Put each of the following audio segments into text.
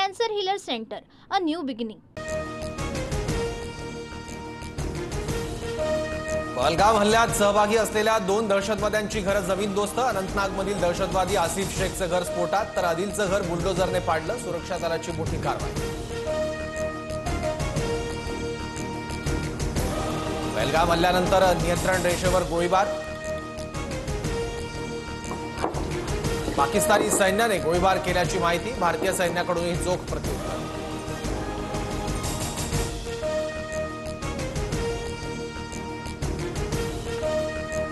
Cancer Healer Center, a new beginning. Pahalgam हल्ल्यात सहभागी असलेल्या 2 दहशतवाद्यांची घरं जमीनदोस्त. अनंतनागमधील दहशतवादी आसिफ शेखचं घर स्फोटात, तर आदिलचं घर बुलडोझरने पाडलं. सुरक्षा दलाची मोठी कारवाई. पहलगाम हल्ल्यानंतर नियंत्रण रेषेवर गोळीबार. पाकिस्तानी सैन्याने गोळीबार केल्याची माहिती. भारतीय सैन्याकडूनही चोख प्रत्युत्तर.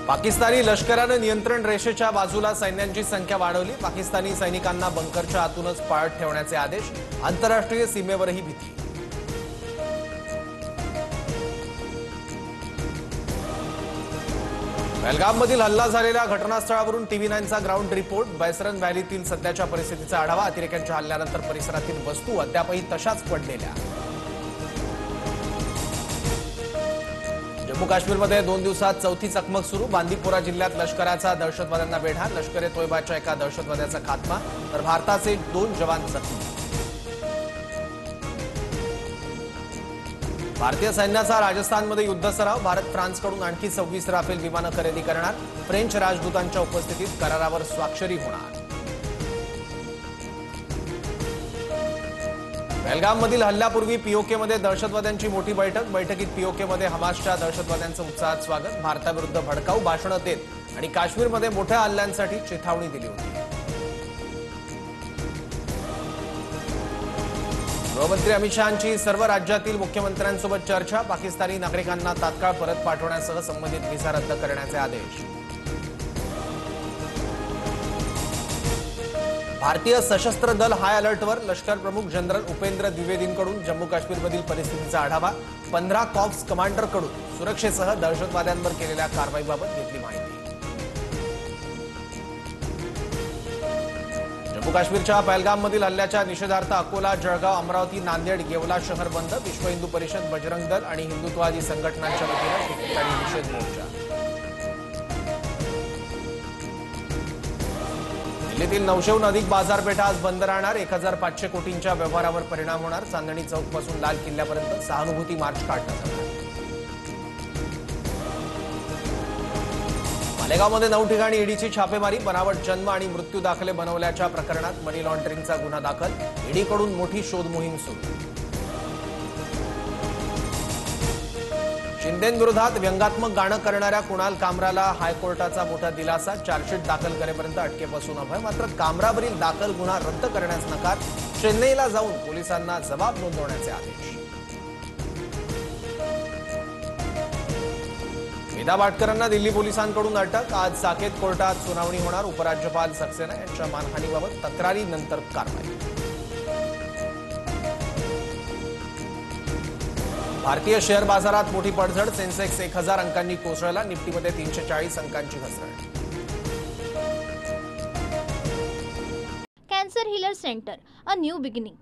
पाकिस्तानी लष्कराने नियंत्रण रेषेच्या बाजूला सैन्यांची संख्या वाढवली. पाकिस्तानी सैनिकांना बंकरच्या आतूनच पाळत ठेवण्याचे आदेश. आंतरराष्ट्रीय सीमेवरही भीती. पहलगाममधील हल्ला झालेल्या घटनास्थळावरून TV9चा ग्राउंड रिपोर्ट. बैसरन व्हॅलीतील सध्याच्या परिस्थितीचा आढावा. अतिरेक्यांच्या हल्ल्यानंतर परिसरातील वस्तू अद्यापही तशाच पडलेल्या. जम्मू काश्मीरमध्ये 2 दिवसात चौथी चकमक सुरू. बांदीपोरा जिल्ह्यात लष्कराचा दहशतवाद्यांना वेढा. लष्कर-ए-तोयबाच्या एका दहशतवाद्याचा खात्मा, तर भारताचे 2 जवान जखमी. भारतीय सैन्याचा राजस्थानमध्ये युद्ध सराव. भारत फ्रान्सकडून आणखी 26 राफेल विमानं खरेदी करणार. फ्रेंच राजदूतांच्या उपस्थितीत करारावर स्वाक्षरी होणार. पहलगाममधील हल्ल्यापूर्वी पीओकेमध्ये दहशतवाद्यांची मोठी बैठक. बैठकीत पीओकेमध्ये हमासच्या दहशतवाद्यांचं उत्साहात स्वागत. भारताविरुद्ध भडकाऊ भाषणं देत आणि काश्मीरमध्ये मोठ्या हल्ल्यांसाठी चेतावणी दिली होती. गृहमंत्री अमित शहांची सर्व राज्यातील मुख्यमंत्र्यांसोबत चर्चा. पाकिस्तानी नागरिकांना तात्काळ परत पाठवण्यासह संबंधित व्हिसा रद्द करण्याचे आदेश. भारतीय सशस्त्र दल हाय अलर्टवर. लष्कर प्रमुख जनरल उपेंद्र द्विवेदींकडून जम्मू काश्मीरमधील परिस्थितीचा आढावा. 15 कॉप्स कमांडरकडून सुरक्षेसह दहशतवाद्यांवर केलेल्या कारवाईबाबत घेतली माहिती. जम्मू काश्मीरच्या पहलगाममधील हल्ल्याच्या निषेधार्थ अकोला, जळगाव, अमरावती, नांदेड, येवला शहर बंद. विश्व हिंदू परिषद, बजरंग दल आणि हिंदुत्ववादी संघटनांच्या वतीनं ठिकठिकाणी निषेध मोर्चा. दिल्लीतील 900हून अधिक बाजारपेठा आज बंद राहणार. 1500 कोटींच्या व्यवहारावर परिणाम होणार. चांदणी चौकपासून लाल किल्ल्यापर्यंत सहानुभूती मार्च काढण्यात आला. मालेगावमध्ये 9 ठिकाणी ईडीची छापेमारी. बनावट जन्म आणि मृत्यू दाखले बनवल्याच्या प्रकरणात मनी लॉन्ड्रिंगचा गुन्हा दाखल. ईडीकडून मोठी शोध मोहीम सुरू. शिंदेंविरोधात व्यंगात्मक गाणं करणाऱ्या कुणाल कामराला हायकोर्टाचा मोठा दिलासा. चार्जशीट दाखल करेपर्यंत अटकेपासून अभय. मात्र कामरावरील दाखल गुन्हा रद्द करण्यास नकार. चेन्नईला जाऊन पोलिसांना जबाब नोंदवण्याचे आदेश. मेधा पाटकरांना दिल्ली पोलिसांकडून अटक. आज साकेत कोर्टात सुनावणी होणार. उपराज्यपाल सक्सेना यांच्या मानहानीबाबत तक्रारीनंतर कारवाई. भारतीय शेअर बाजारात मोठी पडझड. सेन्सेक्स 1000 अंकांनी कोसळला. निफ्टीमध्ये 340 अंकांची घसरण. Cancer Healer Center, a new beginning.